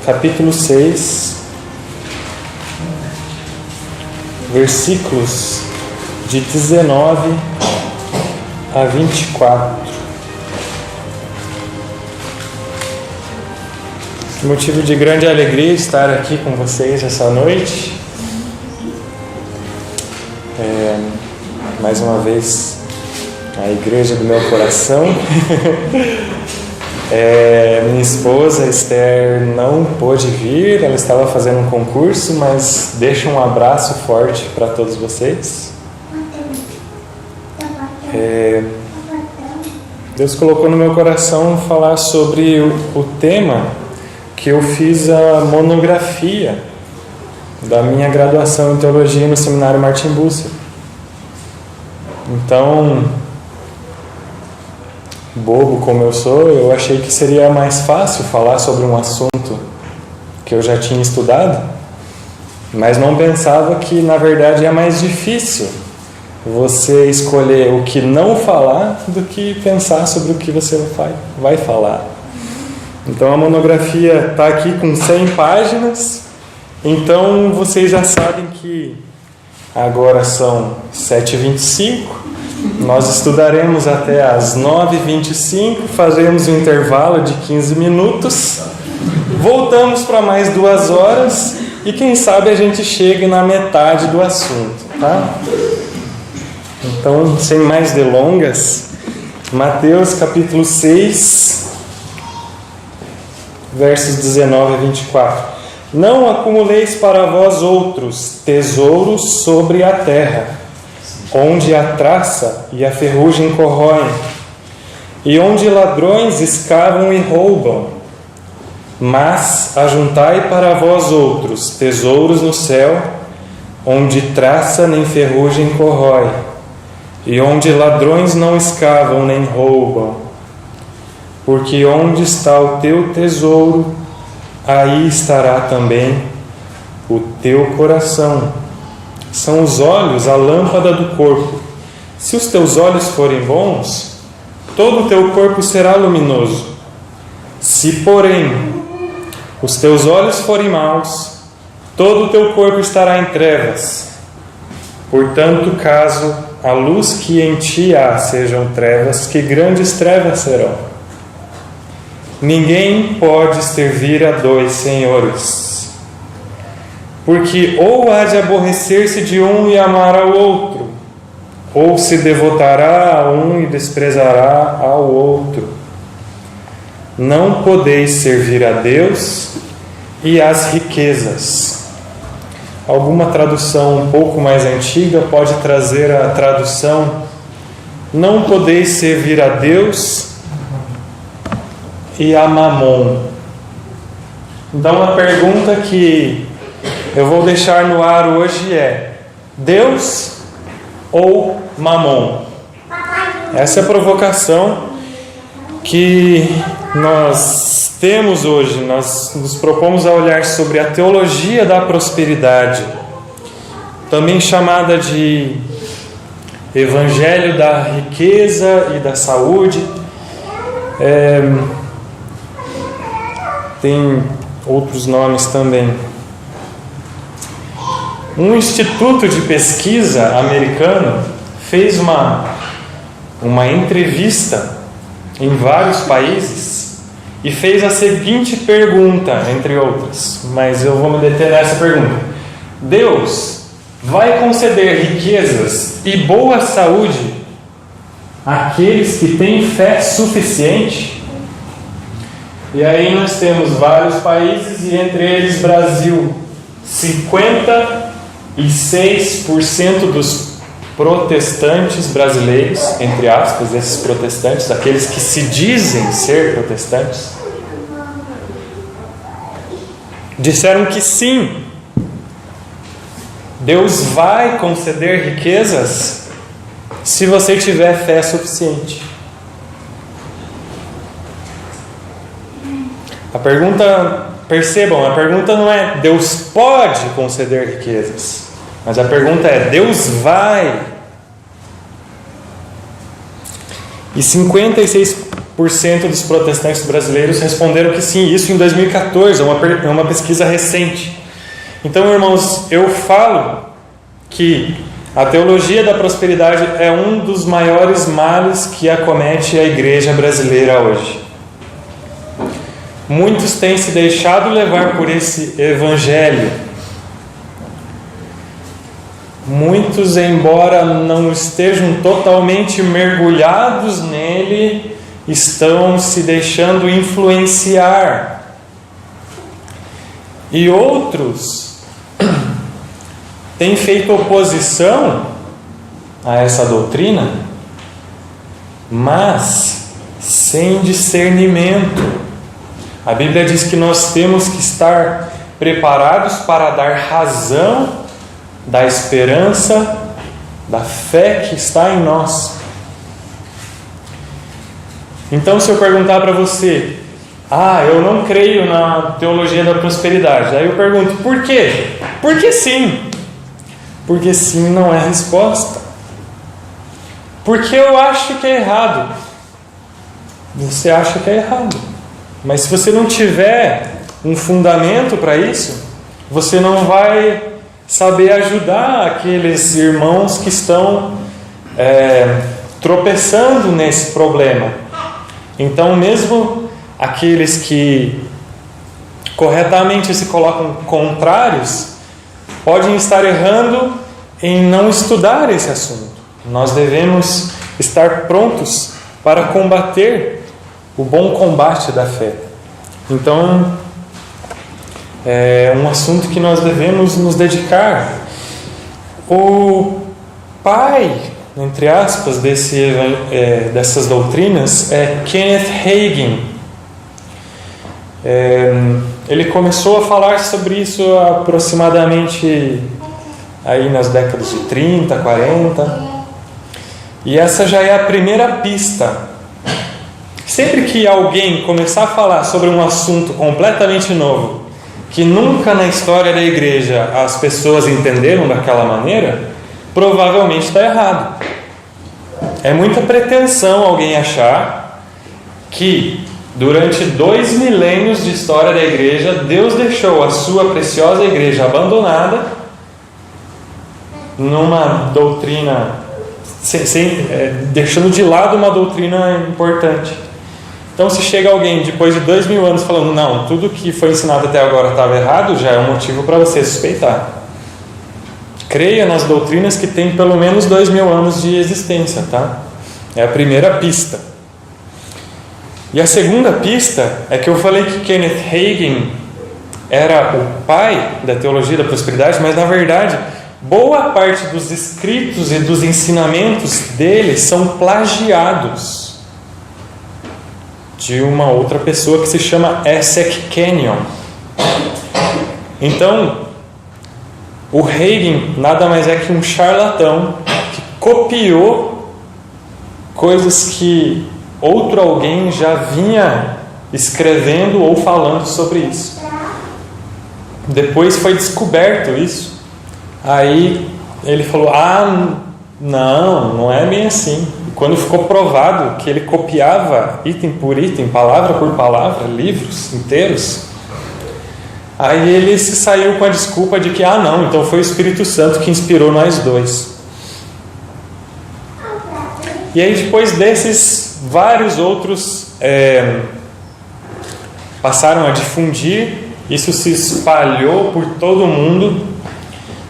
capítulo 6, versículos de 19 a 24. Motivo de grande alegria estar aqui com vocês essa noite. Mais uma vez, a igreja do meu coração. Minha esposa Esther não pôde vir, ela estava fazendo um concurso, mas deixo um abraço forte para todos vocês. Deus colocou no meu coração falar sobre o tema que eu fiz a monografia da minha graduação em teologia no seminário Martin Bucer. Então, bobo como eu sou, eu achei que seria mais fácil falar sobre um assunto que eu já tinha estudado, mas não pensava que na verdade é mais difícil você escolher o que não falar do que pensar sobre o que você vai falar. Então a monografia está aqui com 100 páginas, então vocês já sabem que agora são 7h25, nós estudaremos até às 9h25, faremos um intervalo de 15 minutos, voltamos para mais 2 horas e quem sabe a gente chegue na metade do assunto, tá? Então, sem mais delongas, Mateus capítulo 6, versos 19 a 24. Não acumuleis para vós outros tesouros sobre a terra, onde a traça e a ferrugem corroem, e onde ladrões escavam e roubam. Mas ajuntai para vós outros tesouros no céu, onde traça nem ferrugem corrói, e onde ladrões não escavam nem roubam. Porque onde está o teu tesouro, aí estará também o teu coração. São os olhos a lâmpada do corpo. Se os teus olhos forem bons, todo o teu corpo será luminoso. Se, porém, os teus olhos forem maus, todo o teu corpo estará em trevas. Portanto, caso a luz que em ti há sejam trevas, que grandes trevas serão. Ninguém pode servir a 2 senhores, porque ou há de aborrecer-se de um e amar ao outro, ou se devotará a um e desprezará ao outro. Não podeis servir a Deus e às riquezas. Alguma tradução um pouco mais antiga pode trazer a tradução: não podeis servir a Deus e a Mamon. Então a pergunta que eu vou deixar no ar hoje é: Deus ou Mamon? Essa é a provocação que nós temos hoje. Nós nos propomos a olhar sobre a teologia da prosperidade, também chamada de Evangelho da riqueza e da saúde. Tem outros nomes também. Um instituto de pesquisa americano fez uma entrevista em vários países e fez a seguinte pergunta, entre outras, mas eu vou me deter nessa pergunta: Deus vai conceder riquezas e boa saúde àqueles que têm fé suficiente? E aí nós temos vários países, e entre eles Brasil. 56% dos protestantes brasileiros, entre aspas, esses protestantes, aqueles que se dizem ser protestantes, disseram que sim, Deus vai conceder riquezas se você tiver fé suficiente. A pergunta, percebam, a pergunta não é Deus pode conceder riquezas, mas a pergunta é: Deus vai? E 56% dos protestantes brasileiros responderam que sim, isso em 2014, é uma pesquisa recente. Então, irmãos, eu falo que a teologia da prosperidade é um dos maiores males que acomete a igreja brasileira hoje. Muitos têm se deixado levar por esse evangelho. Muitos, embora não estejam totalmente mergulhados nele, estão se deixando influenciar. E outros têm feito oposição a essa doutrina, mas sem discernimento. A Bíblia diz que nós temos que estar preparados para dar razão da esperança, da fé que está em nós. Então, se eu perguntar para você, eu não creio na teologia da prosperidade, aí eu pergunto, por quê? Porque sim. Porque sim não é resposta. Porque eu acho que é errado. Você acha que é errado. Mas se você não tiver um fundamento para isso, você não vai saber ajudar aqueles irmãos que estão tropeçando nesse problema. Então, mesmo aqueles que corretamente se colocam contrários, podem estar errando em não estudar esse assunto. Nós devemos estar prontos para combater o bom combate da fé. Então, é um assunto que nós devemos nos dedicar. O pai, entre aspas, dessas doutrinas é Kenneth Hagin. Ele começou a falar sobre isso aproximadamente aí nas décadas de 30, 40. E essa já é a primeira pista. Sempre que alguém começar a falar sobre um assunto completamente novo, que nunca na história da igreja as pessoas entenderam daquela maneira, provavelmente está errado. É muita pretensão alguém achar que durante 2 milênios de história da igreja, Deus deixou a sua preciosa igreja abandonada numa doutrina, deixando de lado uma doutrina importante. Então, se chega alguém depois de 2000 anos falando, não, tudo que foi ensinado até agora estava errado, já é um motivo para você suspeitar. Creia nas doutrinas que têm pelo menos 2000 anos de existência, tá? É a primeira pista. E a segunda pista é que eu falei que Kenneth Hagin era o pai da teologia da prosperidade, mas na verdade, boa parte dos escritos e dos ensinamentos dele são plagiados de uma outra pessoa que se chama Essek Kenyon. Então, o Hagin nada mais é que um charlatão que copiou coisas que outro alguém já vinha escrevendo ou falando sobre isso. Depois foi descoberto isso. Aí ele falou, não é bem assim. E quando ficou provado que ele copiava item por item, palavra por palavra, livros inteiros, aí ele se saiu com a desculpa de que, então foi o Espírito Santo que inspirou nós dois. E aí depois desses, vários outros passaram a difundir, isso se espalhou por todo o mundo,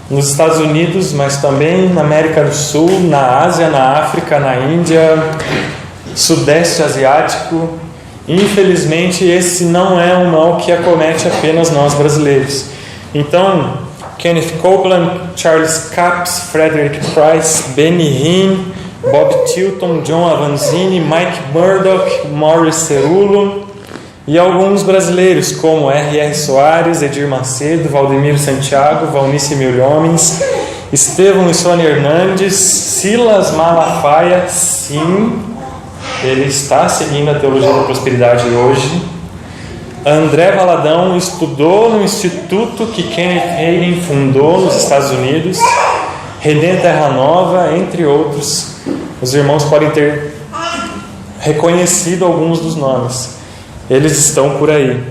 nos Estados Unidos, mas também na América do Sul, na Ásia, na África, na Índia, Sudeste Asiático. Infelizmente, esse não é um mal que acomete apenas nós brasileiros. Então, Kenneth Copeland, Charles Capps, Frederick Price, Benny Hinn, Bob Tilton, John Avanzini, Mike Murdoch, Maurice Cerullo e alguns brasileiros como R.R. Soares, Edir Macedo, Valdemiro Santiago, Valnice Milhomens, Estevão e Sônia Hernandes, Silas Malafaia, sim, ele está seguindo a teologia da prosperidade hoje. André Valadão estudou no instituto que Kenneth Hagin fundou nos Estados Unidos, Redém Terra Nova, entre outros. Os irmãos podem ter reconhecido alguns dos nomes. Eles estão por aí.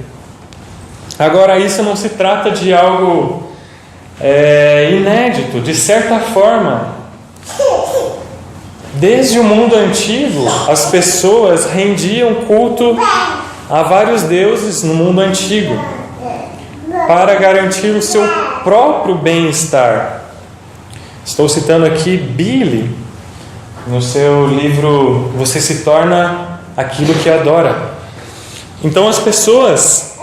Agora, isso não se trata de algo inédito. De certa forma, desde o mundo antigo, as pessoas rendiam culto a vários deuses no mundo antigo para garantir o seu próprio bem-estar. Estou citando aqui Billy, no seu livro Você se torna aquilo que adora. Então as pessoas,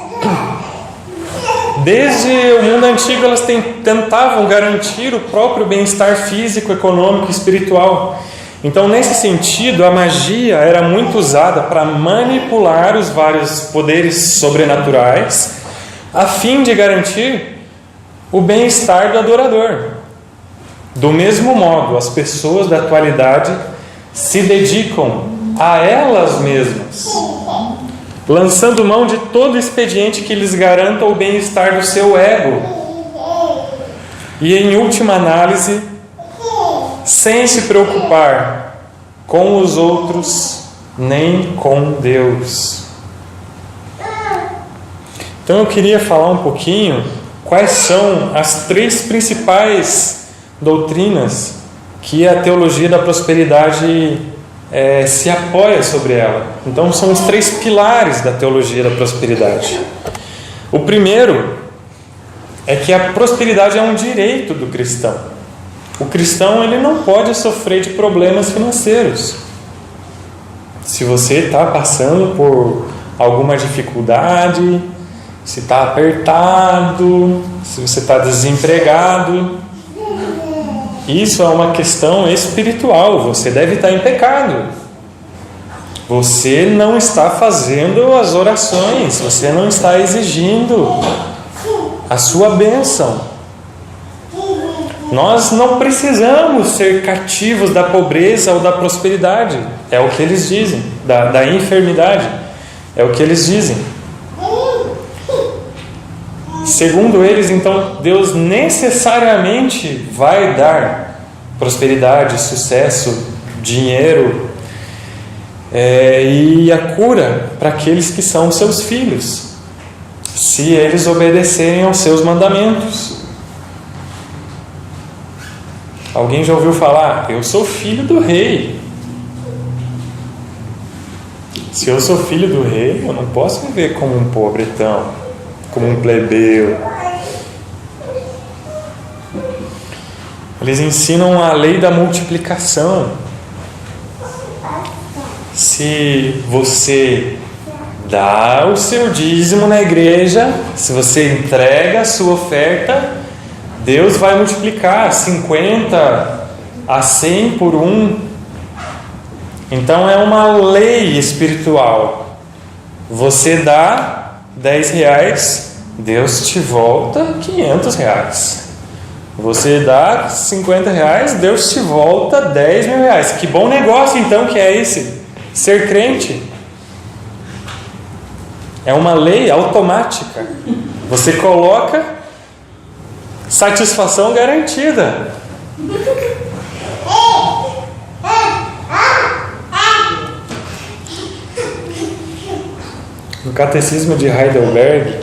desde o mundo antigo, elas tentavam garantir o próprio bem-estar físico, econômico e espiritual. Então, nesse sentido, a magia era muito usada para manipular os vários poderes sobrenaturais, a fim de garantir o bem-estar do adorador. Do mesmo modo, as pessoas da atualidade se dedicam a elas mesmas, lançando mão de todo expediente que lhes garanta o bem-estar do seu ego. E, em última análise, sem se preocupar com os outros, nem com Deus. Então eu queria falar um pouquinho quais são as 3 principais doutrinas que a teologia da prosperidade se apoia sobre ela. Então são os 3 pilares da teologia da prosperidade. O primeiro é que a prosperidade é um direito do cristão. O cristão, ele não pode sofrer de problemas financeiros. Se você está passando por alguma dificuldade, se está apertado, se você está desempregado, isso é uma questão espiritual. Você deve estar em pecado. Você não está fazendo as orações, você não está exigindo a sua bênção. Nós não precisamos ser cativos da pobreza ou da prosperidade. É o que eles dizem. Da enfermidade. É o que eles dizem. Segundo eles, então, Deus necessariamente vai dar prosperidade, sucesso, dinheiro e a cura para aqueles que são seus filhos, se eles obedecerem aos seus mandamentos. Alguém já ouviu falar? Eu sou filho do rei. Se eu sou filho do rei, eu não posso viver como um pobretão, como um plebeu. Eles ensinam a lei da multiplicação. Se você dá o seu dízimo na igreja, se você entrega a sua oferta, Deus vai multiplicar 50 a 100 por 1. Então é uma lei espiritual. Você dá 10 reais, Deus te volta 500 reais. Você dá 50 reais, Deus te volta 10 mil reais. Que bom negócio então que é esse? Ser crente. É uma lei automática. Você coloca, satisfação garantida. No Catecismo de Heidelberg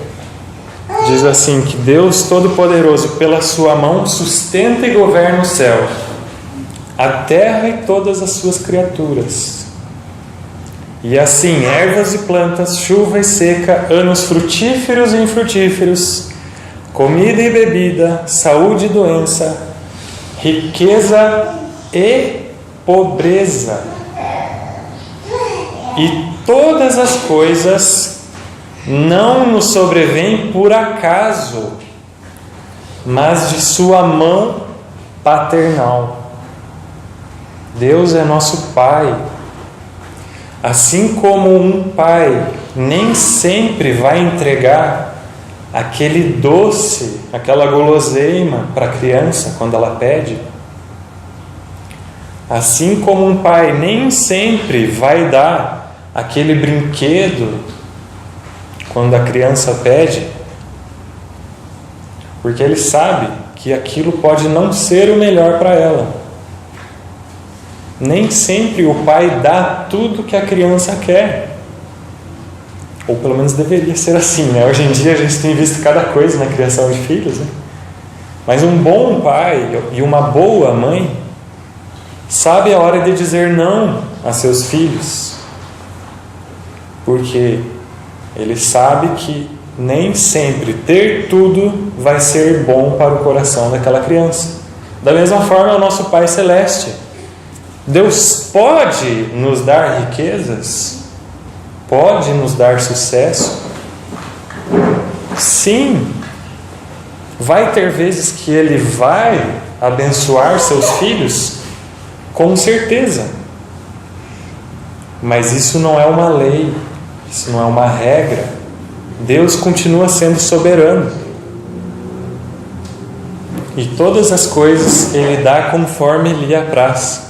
diz assim, que Deus Todo-Poderoso pela sua mão sustenta e governa o céu, a terra e todas as suas criaturas. E assim, ervas e plantas, chuva e seca, anos frutíferos e infrutíferos, comida e bebida, saúde e doença, riqueza e pobreza, e todas as coisas não nos sobrevêm por acaso, mas de sua mão paternal. Deus é nosso Pai. Assim como um pai nem sempre vai entregar aquele doce, aquela guloseima para a criança quando ela pede, assim como um pai nem sempre vai dar aquele brinquedo quando a criança pede, porque ele sabe que aquilo pode não ser o melhor para ela. nem sempre o pai dá tudo que a criança quer. Ou pelo menos deveria ser assim, né? Hoje em dia a gente tem visto cada coisa na criação de filhos, né? Mas um bom pai e uma boa mãe sabe a hora de dizer não a seus filhos, porque ele sabe que nem sempre ter tudo vai ser bom para o coração daquela criança. Da mesma forma, é o nosso Pai Celeste. Deus pode nos dar riquezas, pode nos dar sucesso. Sim, vai ter vezes que Ele vai abençoar seus filhos, com certeza. Mas isso não é uma lei, isso não é uma regra. Deus continua sendo soberano. E todas as coisas Ele dá conforme lhe apraz.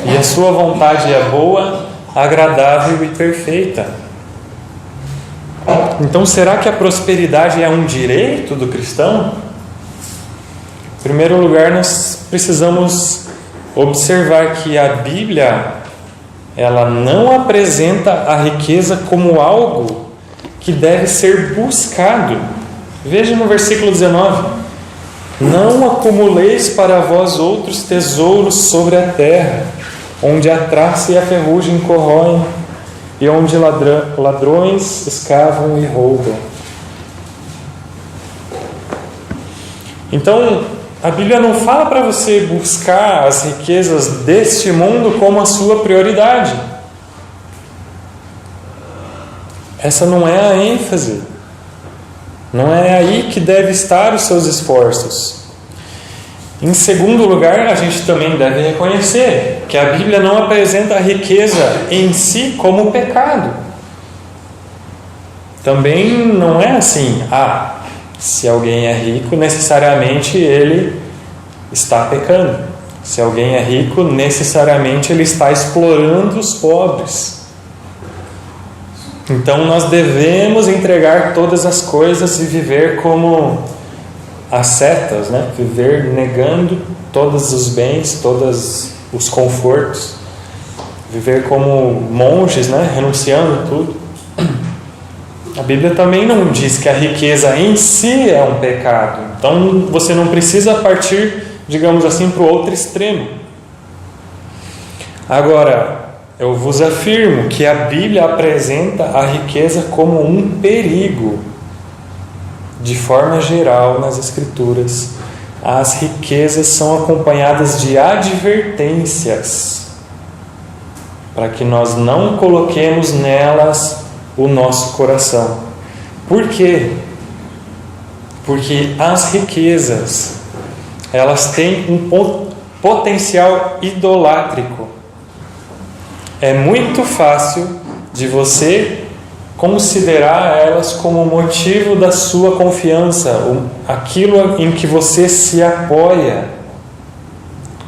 E a sua vontade é boa, agradável e perfeita. Então, será que a prosperidade é um direito do cristão? Em primeiro lugar, nós precisamos observar que a Bíblia, ela não apresenta a riqueza como algo que deve ser buscado. Veja no versículo 19: não acumuleis para vós outros tesouros sobre a terra, onde a traça e a ferrugem corroem, e onde ladrões escavam e roubam. Então, a Bíblia não fala para você buscar as riquezas deste mundo como a sua prioridade. Essa não é a ênfase. Não é aí que deve estar os seus esforços. Em segundo lugar, a gente também deve reconhecer que a Bíblia não apresenta a riqueza em si como pecado. Também não é assim, se alguém é rico, necessariamente ele está pecando. Se alguém é rico, necessariamente ele está explorando os pobres. Então nós devemos entregar todas as coisas e viver como ascetas, né? Viver negando todos os bens, todos os confortos. Viver como monges, né? Renunciando a tudo. A Bíblia também não diz que a riqueza em si é um pecado. Então você não precisa partir, digamos assim, para o outro extremo. Agora, eu vos afirmo que a Bíblia apresenta a riqueza como um perigo. De forma geral, nas Escrituras, as riquezas são acompanhadas de advertências, para que nós não coloquemos nelas o nosso coração. Por quê? Porque as riquezas, elas têm um potencial idolátrico. É muito fácil de você considerar elas como motivo da sua confiança, aquilo em que você se apoia.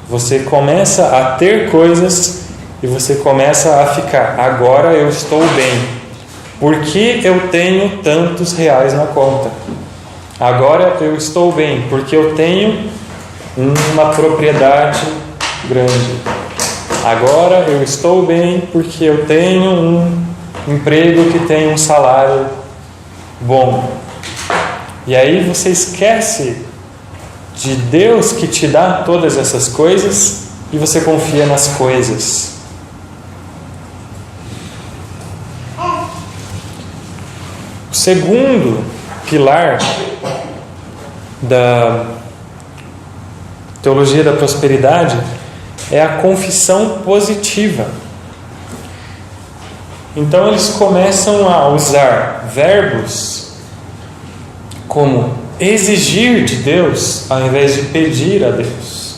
Você começa a ter coisas e você começa a ficar: agora eu estou bem, porque eu tenho tantos reais na conta. Agora eu estou bem, porque eu tenho uma propriedade grande. Agora eu estou bem, porque eu tenho um emprego que tem um salário bom. E aí você esquece de Deus que te dá todas essas coisas e você confia nas coisas. O segundo pilar da teologia da prosperidade é a confissão positiva. Então eles começam a usar verbos como exigir de Deus ao invés de pedir a Deus,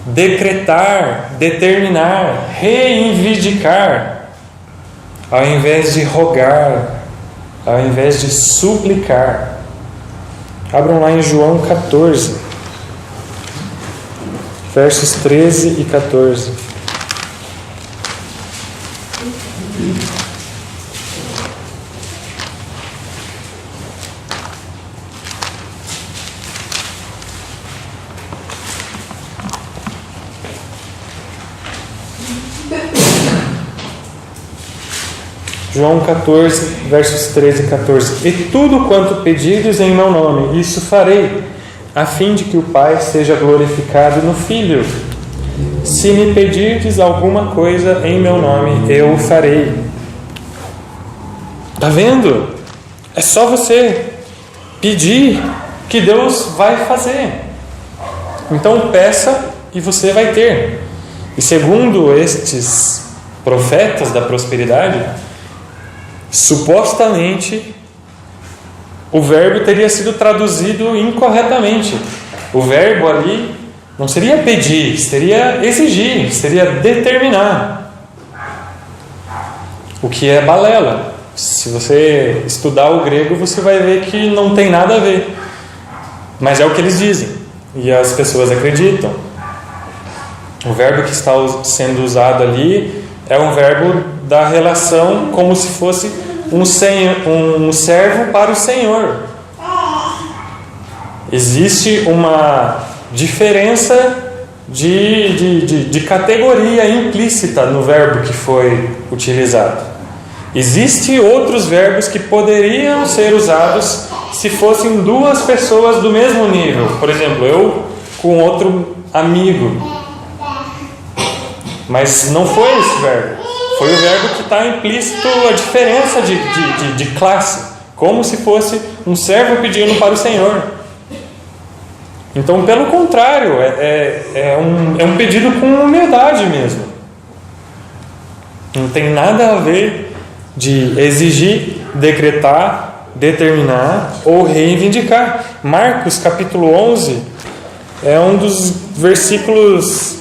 decretar, determinar, reivindicar ao invés de rogar, ao invés de suplicar. Abram lá em João 14, versos 13 e 14. João 14, versos 13 e 14. E tudo quanto pedirdes em meu nome, isso farei, a fim de que o Pai seja glorificado no Filho. Se me pedirdes alguma coisa em meu nome, eu o farei. Está vendo? É só você pedir que Deus vai fazer. Então peça e você vai ter. E segundo estes profetas da prosperidade, supostamente o verbo teria sido traduzido incorretamente. O verbo ali não seria pedir, seria exigir, seria determinar. O que é balela. Se você estudar o grego, você vai ver que não tem nada a ver. Mas é o que eles dizem. E as pessoas acreditam. O verbo que está sendo usado ali é um verbo da relação como se fosse um servo para o Senhor. Existe uma diferença de categoria implícita no verbo que foi utilizado. Existem outros verbos que poderiam ser usados se fossem duas pessoas do mesmo nível. Por exemplo, eu com outro amigo. Mas não foi esse verbo. Foi o verbo que está implícito a diferença de classe. Como se fosse um servo pedindo para o Senhor. Então, pelo contrário, é um pedido com humildade mesmo. Não tem nada a ver de exigir, decretar, determinar ou reivindicar. Marcos capítulo 11 é um dos versículos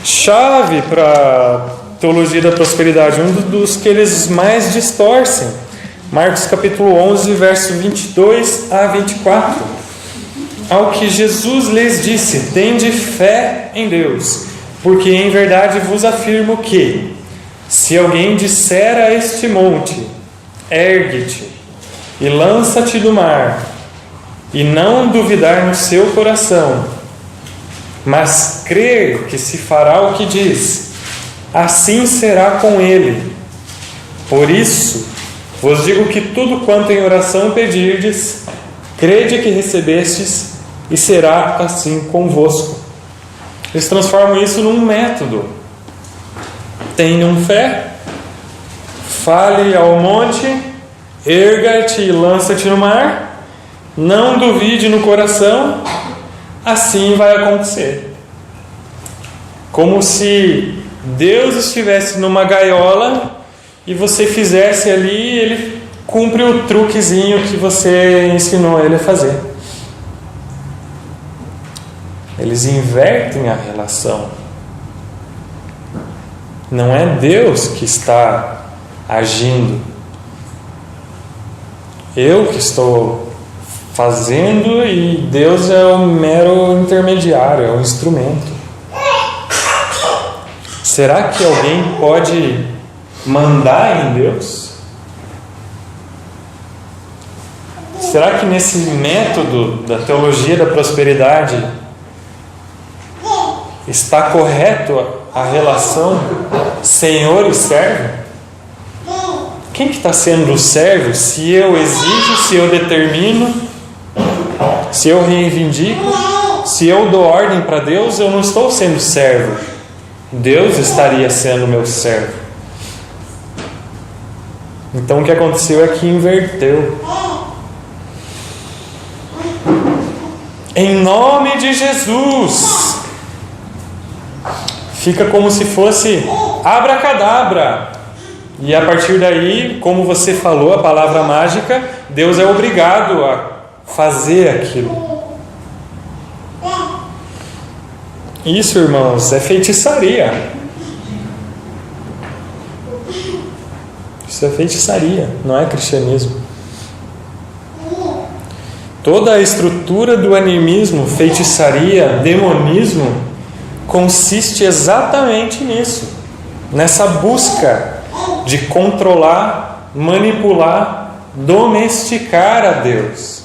chave para teologia da prosperidade, um dos que eles mais distorcem. Marcos capítulo 11, verso 22 a 24. Ao que Jesus lhes disse: tende fé em Deus, porque em verdade vos afirmo que, se alguém disser a este monte, ergue-te e lança-te do mar, e não duvidar no seu coração, mas crer que se fará o que diz, assim será com ele. Por isso vos digo que tudo quanto em oração pedirdes, crede que recebestes, e será assim convosco. Eles transformam isso num método. Tenham fé, fale ao monte, erga-te e lança-te no mar, não duvide no coração, assim vai acontecer. Como se Deus estivesse numa gaiola e você fizesse ali, ele cumpre o truquezinho que você ensinou ele a fazer. Eles invertem a relação. Não é Deus que está agindo. Eu que estou fazendo e Deus é o mero intermediário, é o instrumento. Será que alguém pode mandar em Deus? Será que nesse método da teologia da prosperidade está correto a relação Senhor e servo? Quem que está sendo o servo? Se eu exijo, se eu determino, se eu reivindico, se eu dou ordem para Deus, eu não estou sendo servo. Deus estaria sendo meu servo. Então o que aconteceu é que inverteu. Em nome de Jesus. Fica como se fosse abracadabra. E a partir daí, como você falou, a palavra mágica, Deus é obrigado a fazer aquilo. Isso, irmãos, é feitiçaria. Isso é feitiçaria, não é cristianismo. Toda a estrutura do animismo, feitiçaria, demonismo, consiste exatamente nisso. Nessa busca de controlar, manipular, domesticar a Deus.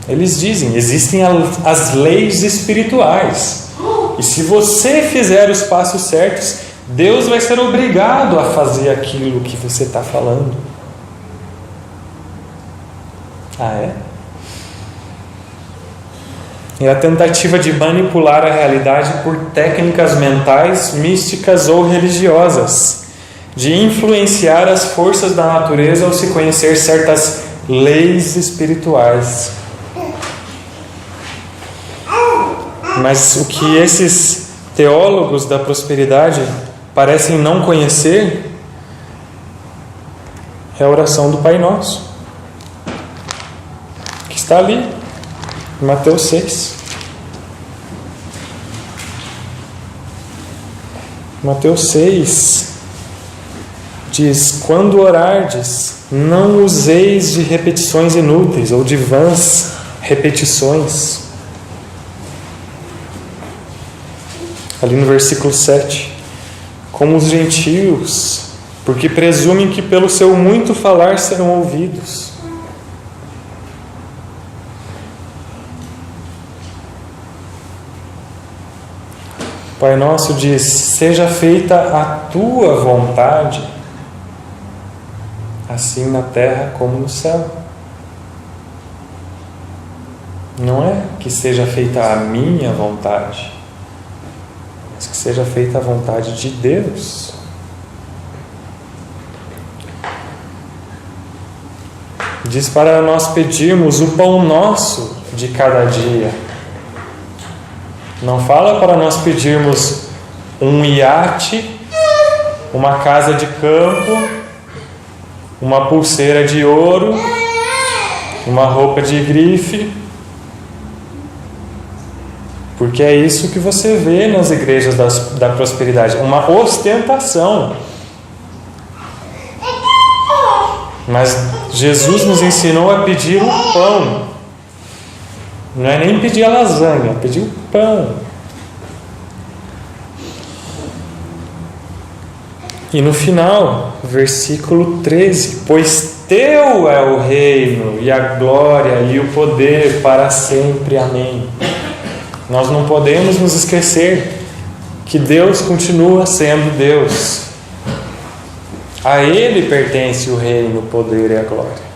Eles dizem, existem as leis espirituais. E se você fizer os passos certos, Deus vai ser obrigado a fazer aquilo que você está falando. Ah, é? É a tentativa de manipular a realidade por técnicas mentais, místicas ou religiosas, de influenciar as forças da natureza ao se conhecer certas leis espirituais. Mas o que esses teólogos da prosperidade parecem não conhecer é a oração do Pai Nosso, que está ali, em Mateus 6. Mateus 6 diz: quando orardes, não useis de repetições inúteis ou de vãs repetições. Ali no versículo 7, como os gentios, porque presumem que pelo seu muito falar serão ouvidos. Pai Nosso diz: seja feita a tua vontade, assim na terra como no céu. Não é que seja feita a minha vontade, mas que seja feita a vontade de Deus. Diz para nós pedirmos o pão nosso de cada dia. Não fala para nós pedirmos um iate, uma casa de campo, uma pulseira de ouro, uma roupa de grife, porque é isso que você vê nas igrejas da prosperidade, uma ostentação. Mas Jesus nos ensinou a pedir o pão. Não é nem pedir a lasanha, é pedir o pão. E no final, versículo 13: pois teu é o reino e a glória e o poder para sempre. Amém. Nós não podemos nos esquecer que Deus continua sendo Deus. A Ele pertence o reino, o poder e a glória.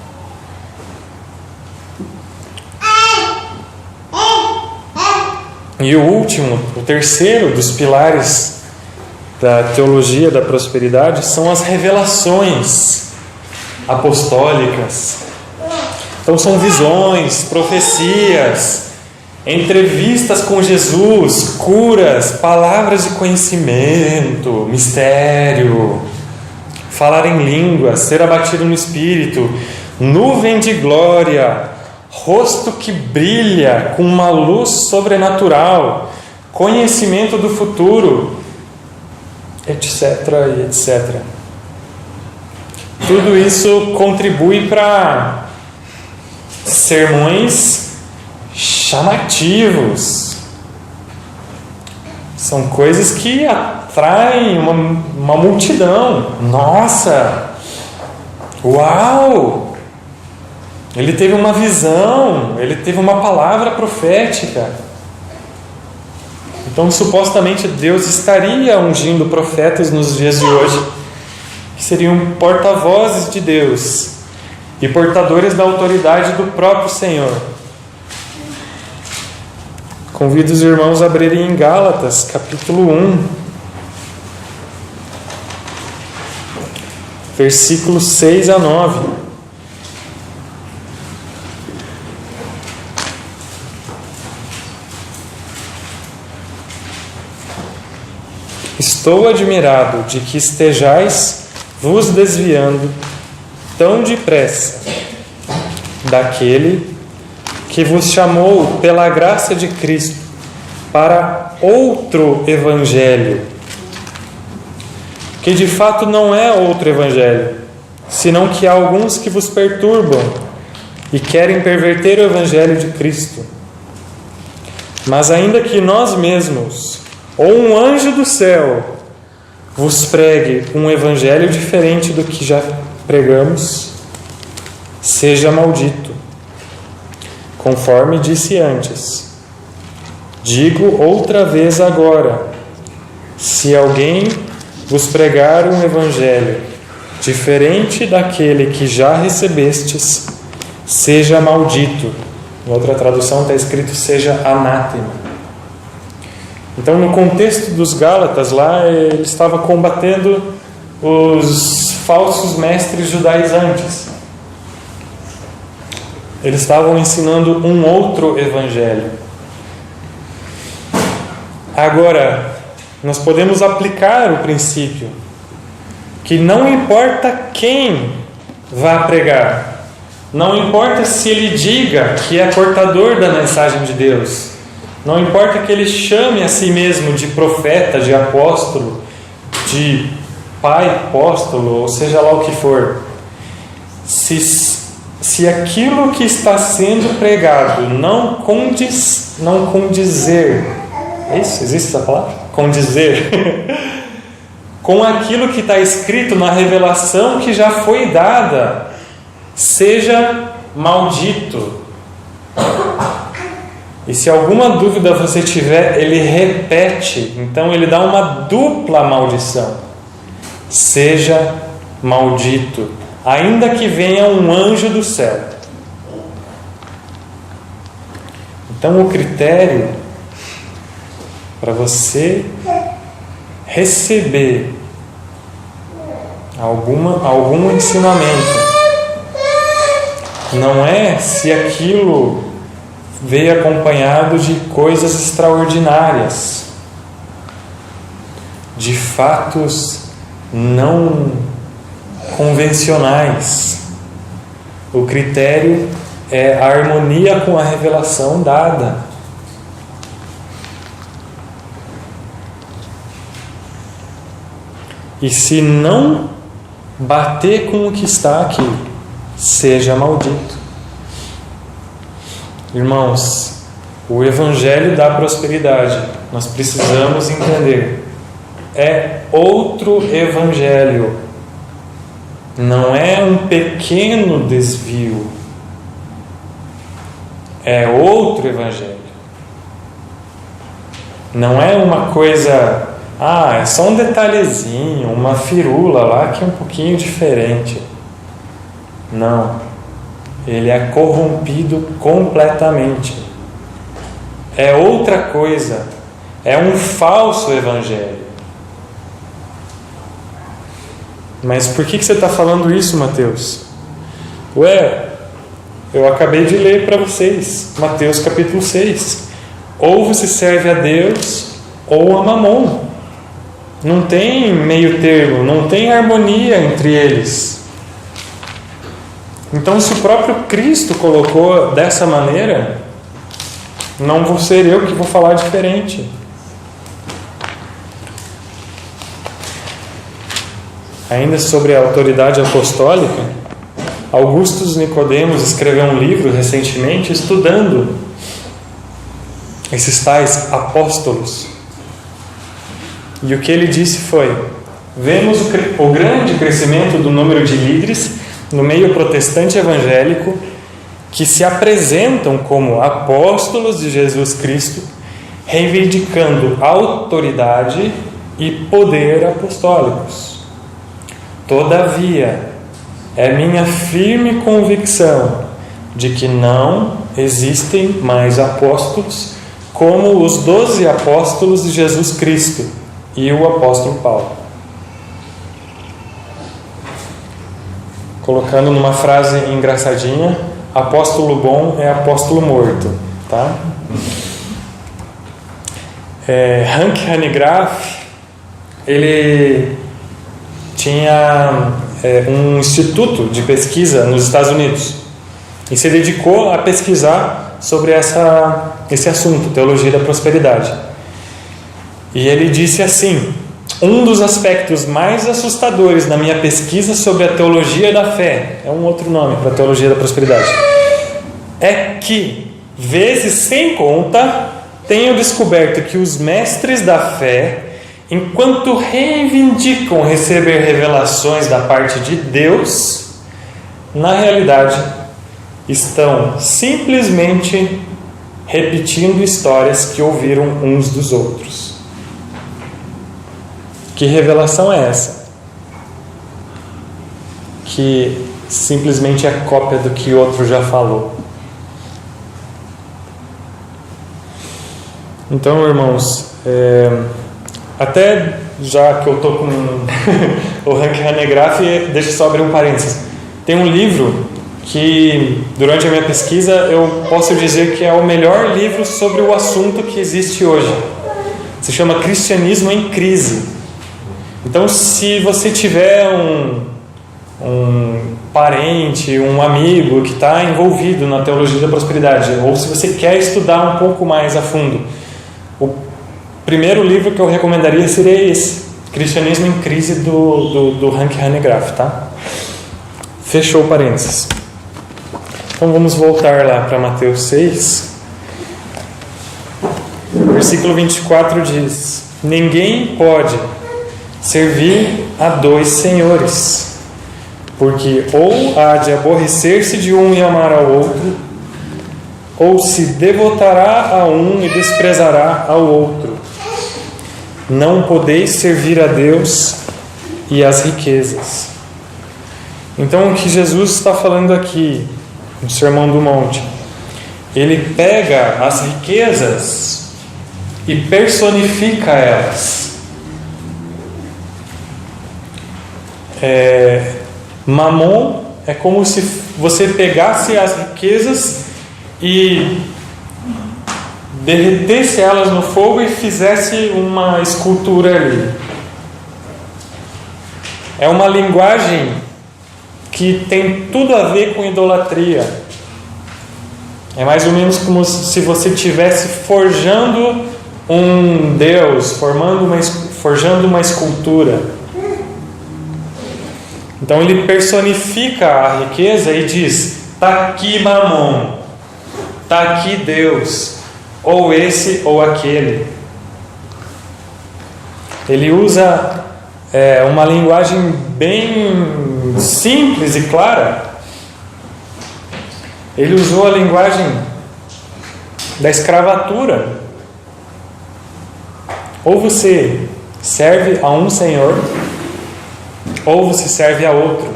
E o último, o terceiro dos pilares da teologia da prosperidade são as revelações apostólicas. Então são visões, profecias, entrevistas com Jesus, curas, palavras de conhecimento, mistério, falar em línguas, ser abatido no espírito, nuvem de glória, rosto que brilha com uma luz sobrenatural, conhecimento do futuro, etc, etc. Tudo isso contribui para sermões chamativos. São coisas que atraem uma multidão. Nossa! Uau! Ele teve uma visão, ele teve uma palavra profética. Então, supostamente, Deus estaria ungindo profetas nos dias de hoje, que seriam porta-vozes de Deus e portadores da autoridade do próprio Senhor. Convido os irmãos a abrirem em Gálatas, capítulo 1, versículos 6 a 9. Estou admirado de que estejais vos desviando tão depressa daquele que vos chamou pela graça de Cristo para outro evangelho, que de fato não é outro evangelho, senão que há alguns que vos perturbam e querem perverter o evangelho de Cristo. Mas ainda que nós mesmos ou um anjo do céu vos pregue um evangelho diferente do que já pregamos, seja maldito. Conforme disse antes, digo outra vez agora: se alguém vos pregar um evangelho diferente daquele que já recebestes, seja maldito. Em outra tradução está escrito seja anátema. Então, no contexto dos Gálatas lá, ele estava combatendo os falsos mestres judaizantes. Eles estavam ensinando um outro evangelho. Agora, nós podemos aplicar o princípio que não importa quem vá pregar, não importa se ele diga que é portador da mensagem de Deus, não importa que ele chame a si mesmo de profeta, de apóstolo, de pai apóstolo, ou seja lá o que for, se aquilo que está sendo pregado não condizer, é isso? Existe essa palavra? Condizer com aquilo que está escrito na revelação que já foi dada, seja maldito. E se alguma dúvida você tiver, ele repete, então ele dá uma dupla maldição. Seja maldito, ainda que venha um anjo do céu. Então o critério para você receber algum ensinamento não é se aquilo veio acompanhado de coisas extraordinárias, de fatos não convencionais. O critério é a harmonia com a revelação dada. E se não bater com o que está aqui, seja maldito. Irmãos, o Evangelho da prosperidade, nós precisamos entender, é outro Evangelho. Não é um pequeno desvio. É outro Evangelho. Não é uma coisa... é só um detalhezinho, uma firula lá que é um pouquinho diferente. Não. Ele é corrompido completamente. É outra coisa. É um falso evangelho. Mas por que você está falando isso, Mateus? Eu acabei de ler para vocês, Mateus capítulo 6. Ou você serve a Deus ou a Mamon. Não tem meio termo, não tem harmonia entre eles. Então, se o próprio Cristo colocou dessa maneira, não vou ser eu que vou falar diferente. Ainda sobre a autoridade apostólica, Augusto Nicodemos escreveu um livro recentemente estudando esses tais apóstolos. E o que ele disse foi: vemos o grande crescimento do número de líderes no meio protestante evangélico que se apresentam como apóstolos de Jesus Cristo, reivindicando autoridade e poder apostólicos. Todavia, é minha firme convicção de que não existem mais apóstolos como os 12 apóstolos de Jesus Cristo e o apóstolo Paulo. Colocando numa frase engraçadinha, apóstolo bom é apóstolo morto, tá? Hank Hanegraaff, ele tinha um instituto de pesquisa nos Estados Unidos e se dedicou a pesquisar sobre esse assunto, teologia da prosperidade. E ele disse assim: um dos aspectos mais assustadores na minha pesquisa sobre a teologia da fé, é um outro nome para a teologia da prosperidade, é que, vezes sem conta, tenho descoberto que os mestres da fé, enquanto reivindicam receber revelações da parte de Deus, na realidade estão simplesmente repetindo histórias que ouviram uns dos outros. Que revelação é essa? Que simplesmente é cópia do que outro já falou. Então, irmãos, até já que eu estou com o Rank Hanegraaff, deixa eu só abrir um parênteses. Tem um livro que, durante a minha pesquisa, eu posso dizer que é o melhor livro sobre o assunto que existe hoje. Se chama Cristianismo em Crise. Então, se você tiver um parente, um amigo que está envolvido na teologia da prosperidade, ou se você quer estudar um pouco mais a fundo, o primeiro livro que eu recomendaria seria esse, Cristianismo em Crise, do Rank Hanegraaff, tá? Fechou o parênteses. Então vamos voltar lá para Mateus 6. Versículo 24 diz: ninguém pode servir a dois senhores, porque ou há de aborrecer-se de um e amar ao outro, ou se devotará a um e desprezará ao outro. Não podeis servir a Deus e às riquezas. Então, o que Jesus está falando aqui no Sermão do Monte, ele pega as riquezas e personifica elas. Mamon é como se você pegasse as riquezas e derretesse elas no fogo e fizesse uma escultura ali. É uma linguagem que tem tudo a ver com idolatria. É mais ou menos como se você estivesse forjando um Deus, forjando uma escultura. Então ele personifica a riqueza e diz: está aqui Mamon, está aqui Deus, ou esse ou aquele. Ele usa uma linguagem bem simples e clara. Ele usou a linguagem da escravatura. Ou você serve a um senhor, ou você serve a outro.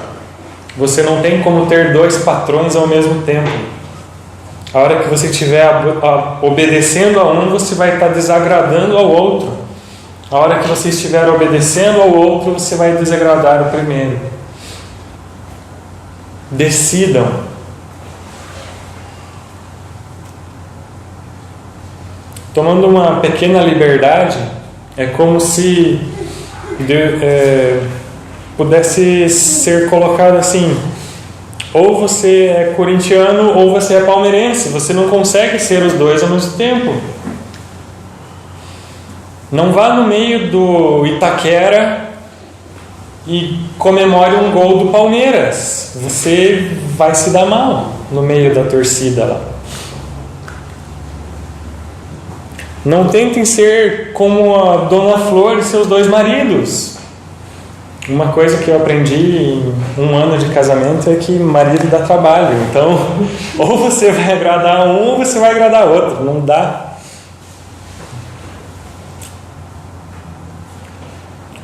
Você não tem como ter dois patrões ao mesmo tempo. A hora que você estiver obedecendo a um, você vai estar desagradando ao outro. A hora que você estiver obedecendo ao outro, você vai desagradar o primeiro. Decidam. Tomando uma pequena liberdade, é como se pudesse ser colocado assim: ou você é corintiano ou você é palmeirense. Você não consegue ser os dois ao mesmo tempo. Não vá no meio do Itaquera e comemore um gol do Palmeiras. Você vai se dar mal no meio da torcida lá. Não tentem ser como a Dona Flor e seus dois maridos. Uma coisa que eu aprendi em 1 ano de casamento é que marido dá trabalho. Então, ou você vai agradar um ou você vai agradar outro. Não dá.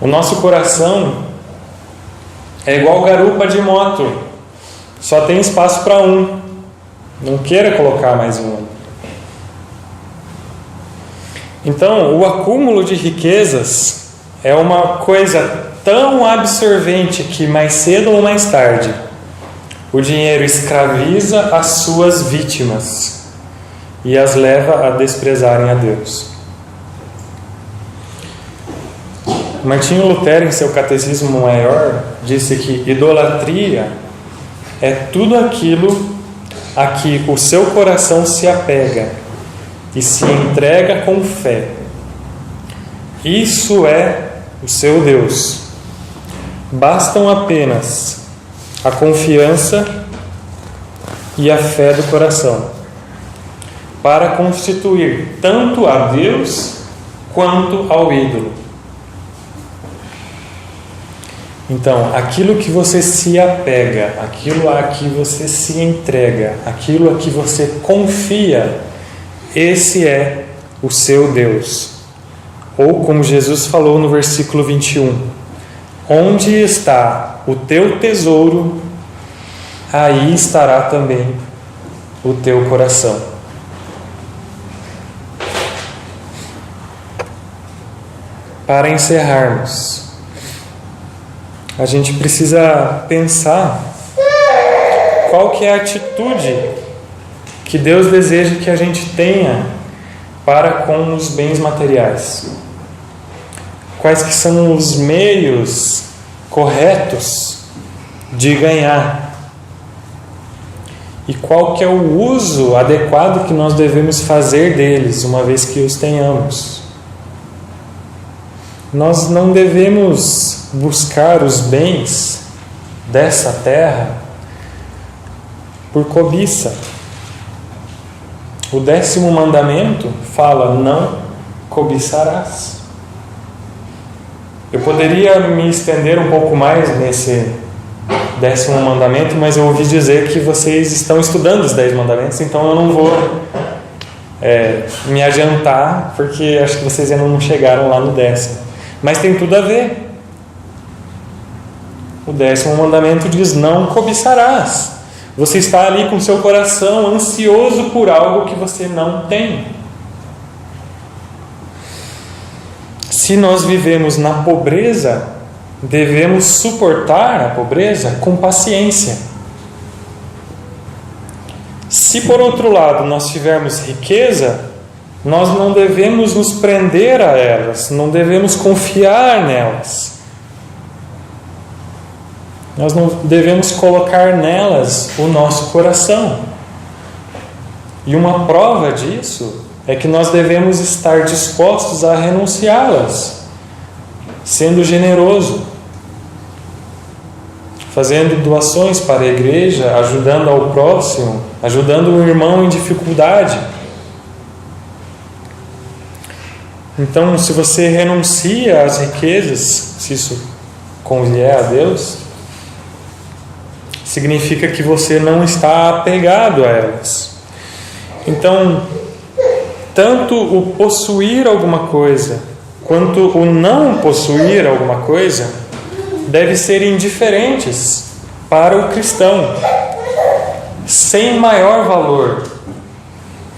O nosso coração é igual garupa de moto. Só tem espaço para um. Não queira colocar mais um. Então, o acúmulo de riquezas é uma coisa tão absorvente que mais cedo ou mais tarde o dinheiro escraviza as suas vítimas e as leva a desprezarem a Deus. Martinho Lutero, em seu Catecismo Maior, disse que idolatria é tudo aquilo a que o seu coração se apega e se entrega com fé. Isso é o seu Deus. Bastam apenas a confiança e a fé do coração para constituir tanto a Deus quanto ao ídolo. Então, aquilo que você se apega, aquilo a que você se entrega, aquilo a que você confia, esse é o seu Deus. Ou como Jesus falou no versículo 21, onde está o teu tesouro, aí estará também o teu coração. Para encerrarmos, a gente precisa pensar qual que é a atitude que Deus deseja que a gente tenha para com os bens materiais. Quais que são os meios corretos de ganhar? E qual que é o uso adequado que nós devemos fazer deles, uma vez que os tenhamos? Nós não devemos buscar os bens dessa terra por cobiça. O 10º mandamento fala: não cobiçarás. Eu poderia me estender um pouco mais nesse 10º mandamento, mas eu ouvi dizer que vocês estão estudando os 10 mandamentos, então eu não vou me adiantar, porque acho que vocês ainda não chegaram lá no 10º. Mas tem tudo a ver. O 10º mandamento diz: não cobiçarás. Você está ali com seu coração ansioso por algo que você não tem. Se nós vivemos na pobreza, devemos suportar a pobreza com paciência. Se por outro lado nós tivermos riqueza, nós não devemos nos prender a elas, não devemos confiar nelas. Nós não devemos colocar nelas o nosso coração. E uma prova disso é que nós devemos estar dispostos a renunciá-las, sendo generoso, fazendo doações para a igreja, ajudando ao próximo, ajudando o irmão em dificuldade. Então, se você renuncia às riquezas, se isso convier a Deus, significa que você não está apegado a elas. Então, tanto o possuir alguma coisa, quanto o não possuir alguma coisa, deve ser indiferentes para o cristão, sem maior valor.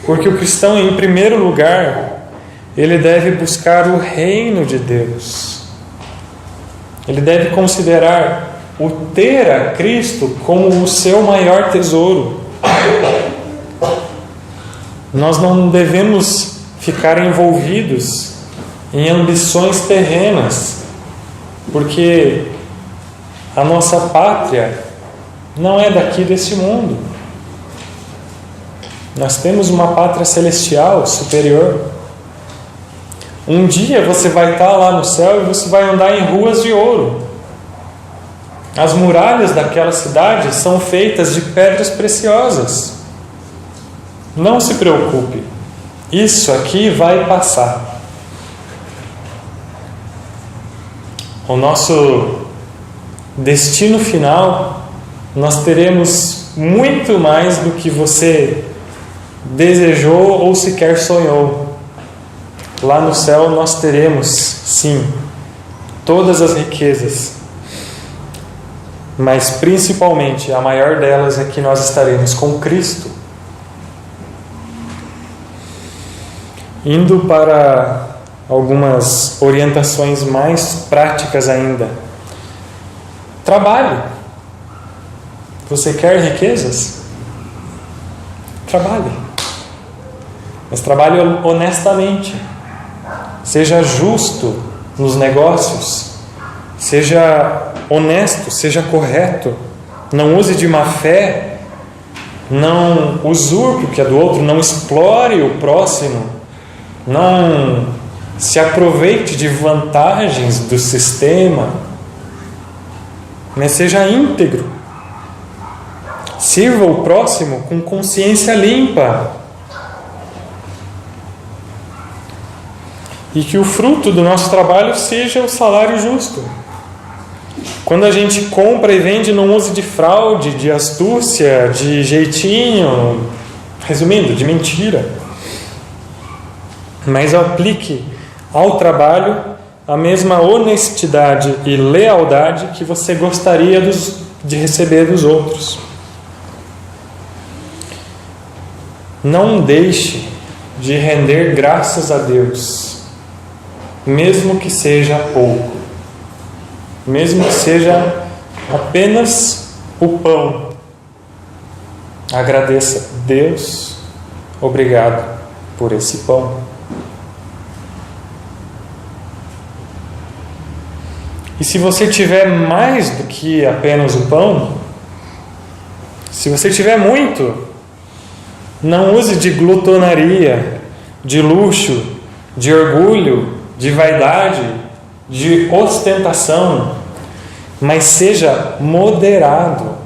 Porque o cristão, em primeiro lugar, ele deve buscar o reino de Deus. Ele deve considerar o ter a Cristo como o seu maior tesouro. Nós não devemos ficar envolvidos em ambições terrenas, porque a nossa pátria não é daqui deste mundo. Nós temos uma pátria celestial superior. Um dia você vai estar lá no céu e você vai andar em ruas de ouro. As muralhas daquela cidade são feitas de pedras preciosas. Não se preocupe, isso aqui vai passar. O nosso destino final, nós teremos muito mais do que você desejou ou sequer sonhou. Lá no céu nós teremos, sim, todas as riquezas, mas principalmente a maior delas é que nós estaremos com Cristo. Indo para algumas orientações mais práticas ainda. Trabalhe. Você quer riquezas? Trabalhe. Mas trabalhe honestamente. Seja justo nos negócios. Seja honesto, seja correto. Não use de má fé. Não usurpe o que é do outro. Não explore o próximo. Não se aproveite de vantagens do sistema. Mas seja íntegro. Sirva o próximo com consciência limpa. E que o fruto do nosso trabalho seja o salário justo. Quando a gente compra e vende, não use de fraude, de astúcia, de jeitinho, resumindo, de mentira. Mas aplique ao trabalho a mesma honestidade e lealdade que você gostaria de receber dos outros. Não deixe de render graças a Deus, mesmo que seja pouco, mesmo que seja apenas o pão. Agradeça: Deus, obrigado por esse pão. E se você tiver mais do que apenas o pão, se você tiver muito, não use de glutonaria, de luxo, de orgulho, de vaidade, de ostentação, mas seja moderado.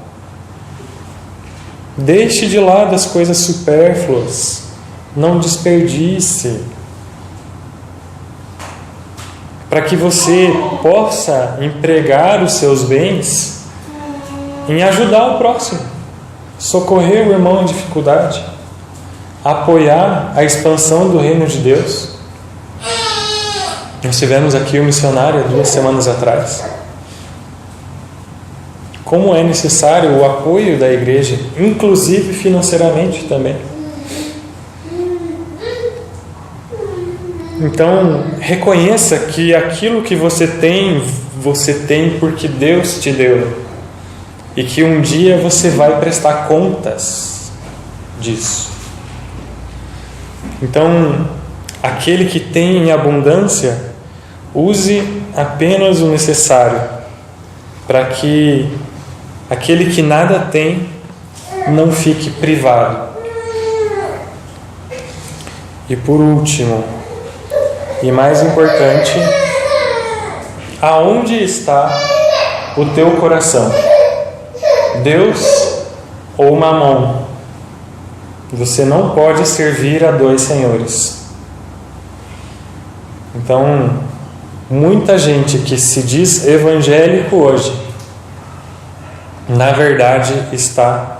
Deixe de lado as coisas supérfluas, não desperdice, para que você possa empregar os seus bens em ajudar o próximo, socorrer o irmão em dificuldade, apoiar a expansão do reino de Deus. Nós tivemos aqui o missionário há 2 semanas atrás. Como é necessário o apoio da igreja, inclusive financeiramente também. Então, reconheça que aquilo que você tem porque Deus te deu. E que um dia você vai prestar contas disso. Então, aquele que tem em abundância, use apenas o necessário, para que aquele que nada tem não fique privado. E por último, e mais importante, aonde está o teu coração? Deus ou Mamon? Você não pode servir a 2 senhores. Então, muita gente que se diz evangélico hoje, na verdade está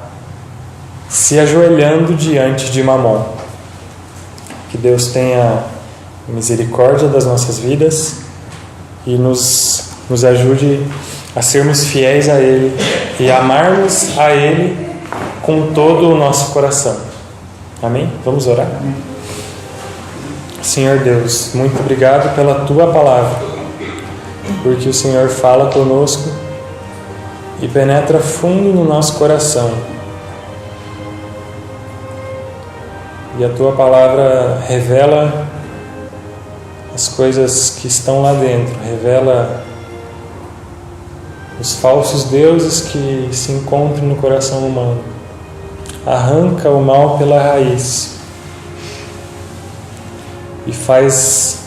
se ajoelhando diante de Mamon. Que Deus tenha misericórdia das nossas vidas e nos ajude a sermos fiéis a Ele e amarmos a Ele com todo o nosso coração. Amém? Vamos orar? Senhor Deus, muito obrigado pela Tua palavra, porque o Senhor fala conosco e penetra fundo no nosso coração. E a Tua palavra revela as coisas que estão lá dentro, revela os falsos deuses que se encontram no coração humano, arranca o mal pela raiz e faz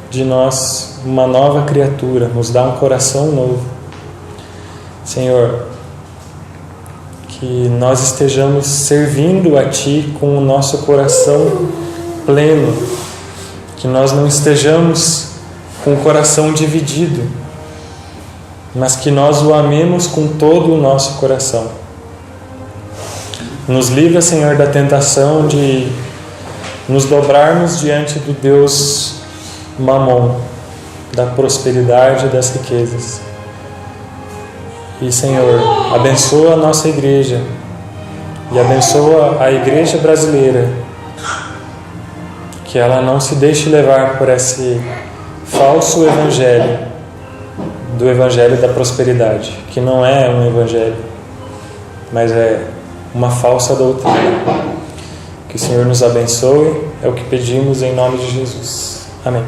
de nós uma nova criatura, nos dá um coração novo. Senhor, que nós estejamos servindo a Ti com o nosso coração pleno, que nós não estejamos com o coração dividido, mas que nós o amemos com todo o nosso coração. Nos livra, Senhor, da tentação de nos dobrarmos diante do Deus Mamon, da prosperidade e das riquezas. E, Senhor, abençoa a nossa igreja e abençoa a igreja brasileira, que ela não se deixe levar por esse falso evangelho, do evangelho da prosperidade, que não é um evangelho, mas é uma falsa doutrina. Que o Senhor nos abençoe, é o que pedimos em nome de Jesus. Amém.